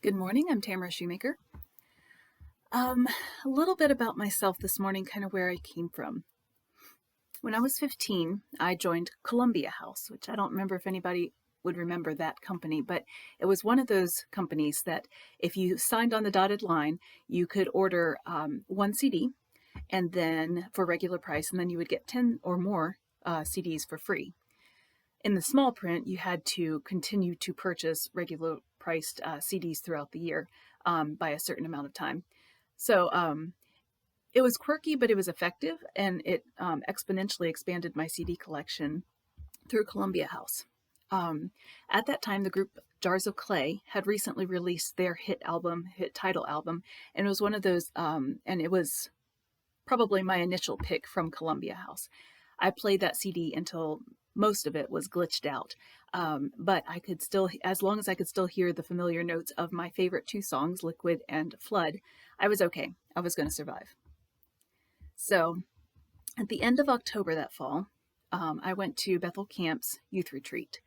Good morning, I'm Tamara Shoemaker. A little bit about myself this morning, kind of where I came from. When I was 15, I joined Columbia House, which I don't remember if anybody would remember that company, but it was one of those companies that if you signed on the dotted line, you could order one CD and then for regular price, and then you would get 10 or more CDs for free. In the small print, you had to continue to purchase regular priced CDs throughout the year by a certain amount of time. So it was quirky, but it was effective, and it exponentially expanded my CD collection through Columbia House. At that time, the group Jars of Clay had recently released their hit title album, and it was one of those, and it was probably my initial pick from Columbia House. I played that CD until most of it was glitched out, but I could still, as long as I could still hear the familiar notes of my favorite two songs, Liquid and Flood, I was okay. I was going to survive. So at the end of October that fall, I went to Bethel Camp's youth retreat.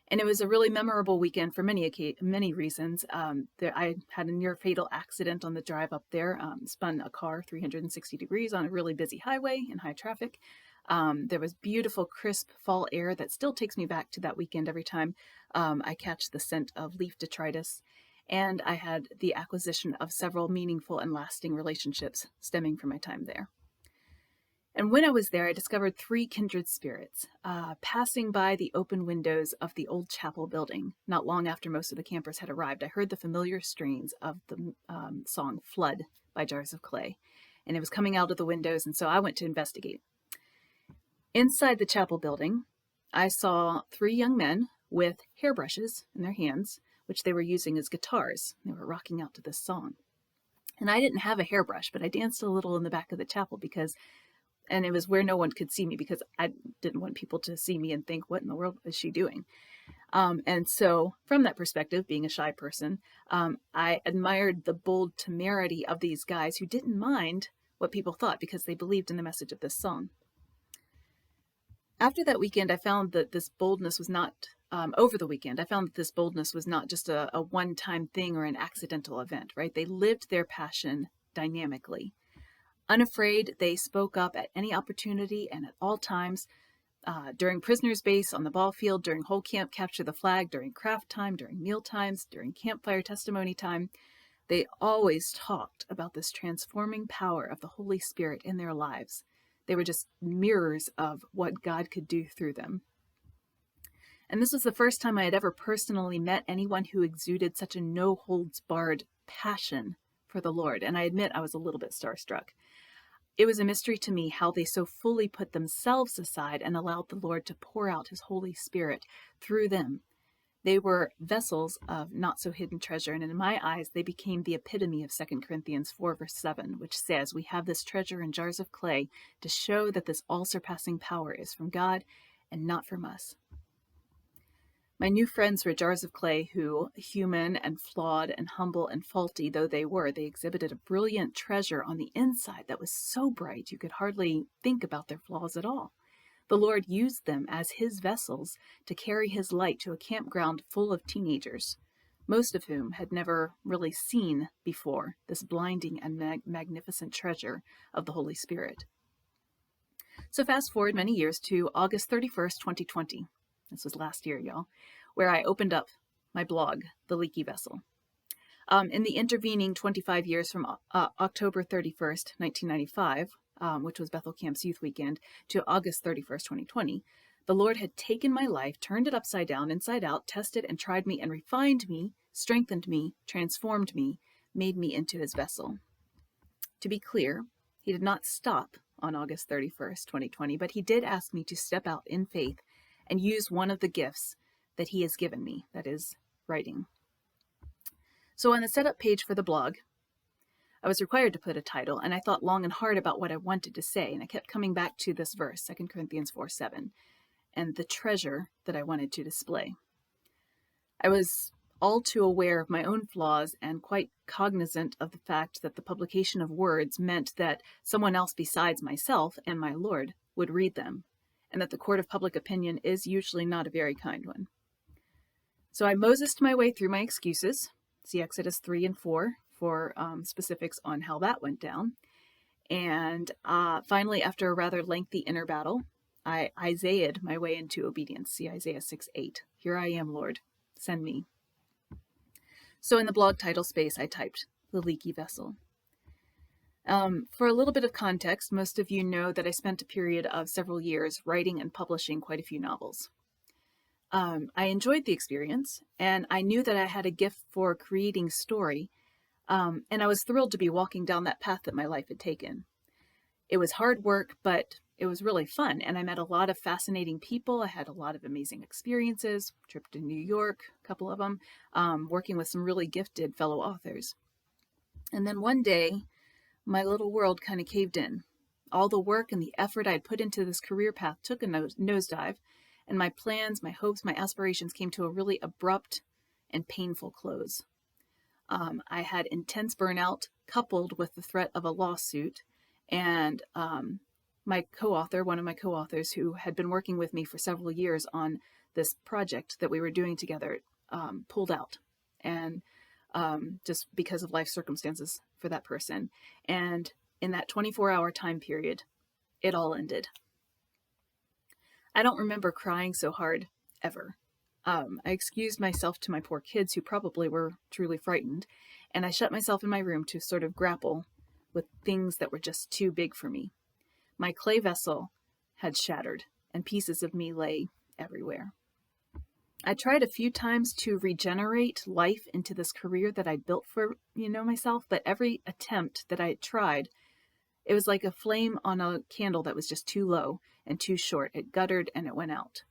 And it was a really memorable weekend for many reasons. I had a near fatal accident on the drive up there, spun a car 360 degrees on a really busy highway in high traffic. There was beautiful, crisp fall air that still takes me back to that weekend every time I catch the scent of leaf detritus. And I had the acquisition of several meaningful and lasting relationships stemming from my time there. And when I was there, I discovered three kindred spirits passing by the open windows of the old chapel building. Not long after most of the campers had arrived, I heard the familiar strains of the song Flood by Jars of Clay. And it was coming out of the windows, and so I went to investigate. Inside the chapel building, I saw three young men with hairbrushes in their hands, which they were using as guitars. They were rocking out to this song. And I didn't have a hairbrush, but I danced a little in the back of the chapel and it was where no one could see me because I didn't want people to see me and think, what in the world is she doing? And so from that perspective, being a shy person, I admired the bold temerity of these guys who didn't mind what people thought because they believed in the message of this song. After that weekend, I found that this boldness was not, over the weekend, I found that this boldness was not just a one-time thing or an accidental event, right? They lived their passion dynamically. Unafraid, they spoke up at any opportunity and at all times, during prisoners' base, on the ball field, during whole camp capture the flag, during craft time, during meal times, during campfire testimony time. They always talked about this transforming power of the Holy Spirit in their lives. They were just mirrors of what God could do through them. And this was the first time I had ever personally met anyone who exuded such a no-holds-barred passion for the Lord. And I admit I was a little bit starstruck. It was a mystery to me how they so fully put themselves aside and allowed the Lord to pour out his Holy Spirit through them. They were vessels of not-so-hidden treasure, and in my eyes, they became the epitome of 2 Corinthians 4, verse 7, which says, "We have this treasure in jars of clay to show that this all-surpassing power is from God and not from us." My new friends were jars of clay who, human and flawed and humble and faulty though they were, they exhibited a brilliant treasure on the inside that was so bright you could hardly think about their flaws at all. The Lord used them as his vessels to carry his light to a campground full of teenagers, most of whom had never really seen before this blinding and magnificent treasure of the Holy Spirit. So fast forward many years to August 31st, 2020. This was last year, y'all, where I opened up my blog, The Leaky Vessel. In the intervening 25 years from October 31st, 1995, which was Bethel Camp's Youth Weekend, to August 31st, 2020, the Lord had taken my life, turned it upside down, inside out, tested and tried me, and refined me, strengthened me, transformed me, made me into his vessel. To be clear, he did not stop on August 31st, 2020, but he did ask me to step out in faith and use one of the gifts that he has given me, that is, writing. So on the setup page for the blog, I was required to put a title, and I thought long and hard about what I wanted to say, and I kept coming back to this verse, 2 Corinthians 4:7, and the treasure that I wanted to display. I was all too aware of my own flaws and quite cognizant of the fact that the publication of words meant that someone else besides myself and my Lord would read them, and that the court of public opinion is usually not a very kind one. So I Mosesed my way through my excuses, See Exodus 3 and 4 for specifics on how that went down. And finally, after a rather lengthy inner battle, I Isaiah'd my way into obedience. See Isaiah 6:8. Here I am, Lord, send me. So in the blog title space, I typed the leaky vessel. For a little bit of context, most of you know that I spent a period of several years writing and publishing quite a few novels. I enjoyed the experience, and I knew that I had a gift for creating story, and I was thrilled to be walking down that path that my life had taken. It was hard work, but it was really fun, and I met a lot of fascinating people. I had a lot of amazing experiences, trip to New York, a couple of them, working with some really gifted fellow authors. And then one day, my little world kind of caved in. All the work and the effort I'd put into this career path took a nosedive, and my plans, my hopes, my aspirations came to a really abrupt and painful close. I had intense burnout coupled with the threat of a lawsuit, and my co-author, one of my co-authors who had been working with me for several years on this project that we were doing together, pulled out, and just because of life circumstances for that person. And in that 24-hour time period, it all ended. I don't remember crying so hard ever. I excused myself to my poor kids, who probably were truly frightened, and I shut myself in my room to sort of grapple with things that were just too big for me. My clay vessel had shattered, and pieces of me lay everywhere. I tried a few times to regenerate life into this career that I'd built for, myself, but every attempt that I tried, it was like a flame on a candle that was just too low and too short. It guttered and it went out.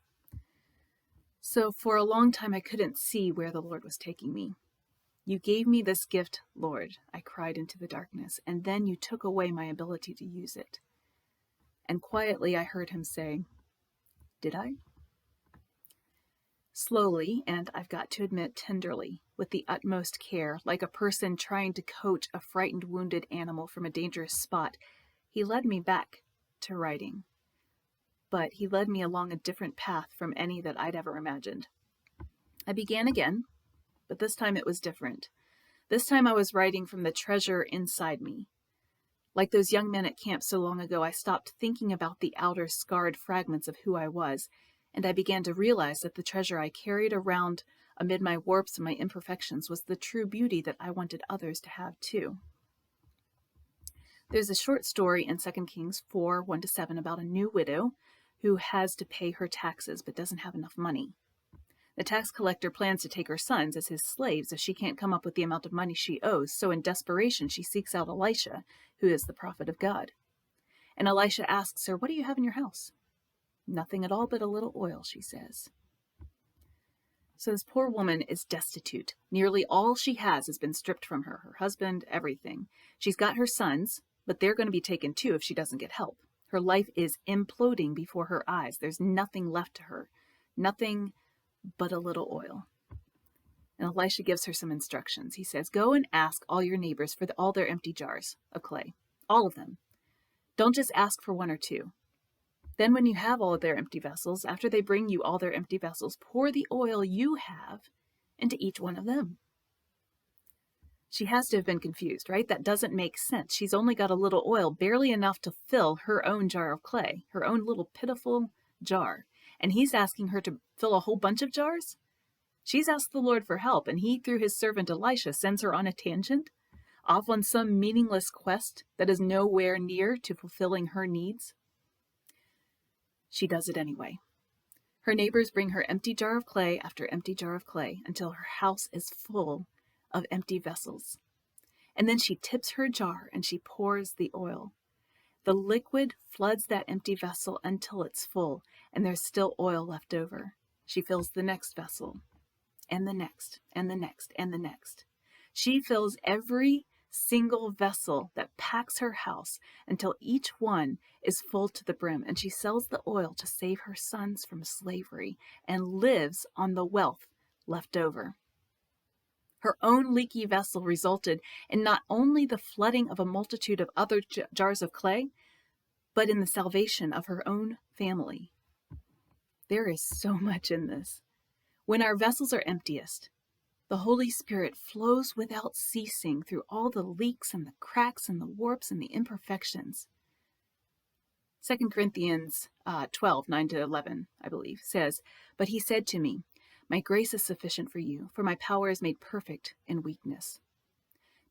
So for a long time, I couldn't see where the Lord was taking me. You gave me this gift, Lord, I cried into the darkness, and then you took away my ability to use it. And quietly, I heard him say, did I? Slowly, and I've got to admit tenderly, with the utmost care, like a person trying to coax a frightened, wounded animal from a dangerous spot, he led me back to writing. But he led me along a different path from any that I'd ever imagined. I began again, but this time it was different. This time I was writing from the treasure inside me. Like those young men at camp so long ago, I stopped thinking about the outer scarred fragments of who I was, and I began to realize that the treasure I carried around amid my warps and my imperfections was the true beauty that I wanted others to have too. There's a short story in 2 Kings 4, 1-7 about a new widow who has to pay her taxes but doesn't have enough money. The tax collector plans to take her sons as his slaves if she can't come up with the amount of money she owes, so in desperation she seeks out Elisha, who is the prophet of God. And Elisha asks her, "What do you have in your house?" "Nothing at all but a little oil," she says. So this poor woman is destitute. Nearly all she has been stripped from her, her husband, everything. She's got her sons, but they're going to be taken too if she doesn't get help. Her life is imploding before her eyes. There's nothing left to her, nothing but a little oil. And Elisha gives her some instructions. He says, go and ask all your neighbors for all their empty jars of clay, all of them. Don't just ask for one or two. Then when you have all of their empty vessels, after they bring you all their empty vessels, pour the oil you have into each one of them. She has to have been confused, right? That doesn't make sense. She's only got a little oil, barely enough to fill her own jar of clay, her own little pitiful jar. And he's asking her to fill a whole bunch of jars? She's asked the Lord for help, and he, through his servant Elisha, sends her on a tangent, off on some meaningless quest that is nowhere near to fulfilling her needs. She does it anyway. Her neighbors bring her empty jar of clay after empty jar of clay until her house is full of empty vessels. And then she tips her jar and she pours the oil. The liquid floods that empty vessel until it's full, and there's still oil left over. She fills the next vessel, and the next, and the next, and the next. She fills every single vessel that packs her house until each one is full to the brim, and she sells the oil to save her sons from slavery and lives on the wealth left over. Her own leaky vessel resulted in not only the flooding of a multitude of other jars of clay, but in the salvation of her own family. There is so much in this. When our vessels are emptiest, The Holy Spirit flows without ceasing through all the leaks and the cracks and the warps and the imperfections. 2 Corinthians 12, 9 to 11, I believe, says, "But he said to me, my grace is sufficient for you, for my power is made perfect in weakness.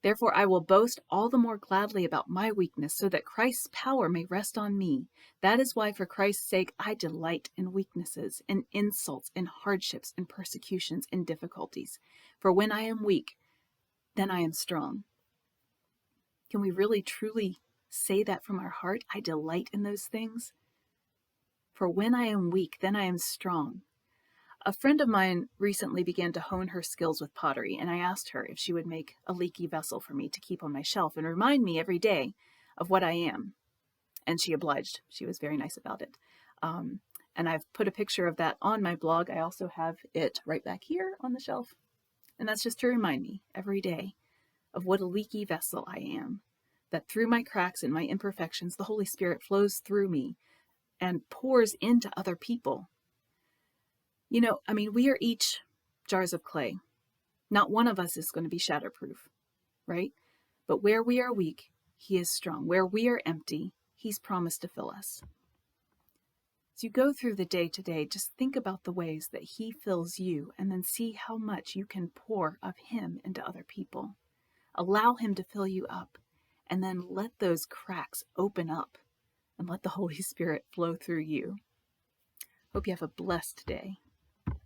Therefore I will boast all the more gladly about my weakness, so that Christ's power may rest on me. That is why, for Christ's sake, I delight in weaknesses, in insults, in hardships, in persecutions, in difficulties. For when I am weak, then I am strong." Can we really, truly say that from our heart? I delight in those things. For when I am weak, then I am strong. A friend of mine recently began to hone her skills with pottery, and I asked her if she would make a leaky vessel for me to keep on my shelf and remind me every day of what I am. And she obliged. She was very nice about it. And I've put a picture of that on my blog. I also have it right back here on the shelf. And that's just to remind me every day of what a leaky vessel I am, that through my cracks and my imperfections, the Holy Spirit flows through me and pours into other people. You know, we are each jars of clay. Not one of us is going to be shatterproof, right? But where we are weak, he is strong. Where we are empty, he's promised to fill us. As you go through the day to day, just think about the ways that he fills you, and then see how much you can pour of him into other people. Allow him to fill you up, and then let those cracks open up and let the Holy Spirit flow through you. Hope you have a blessed day.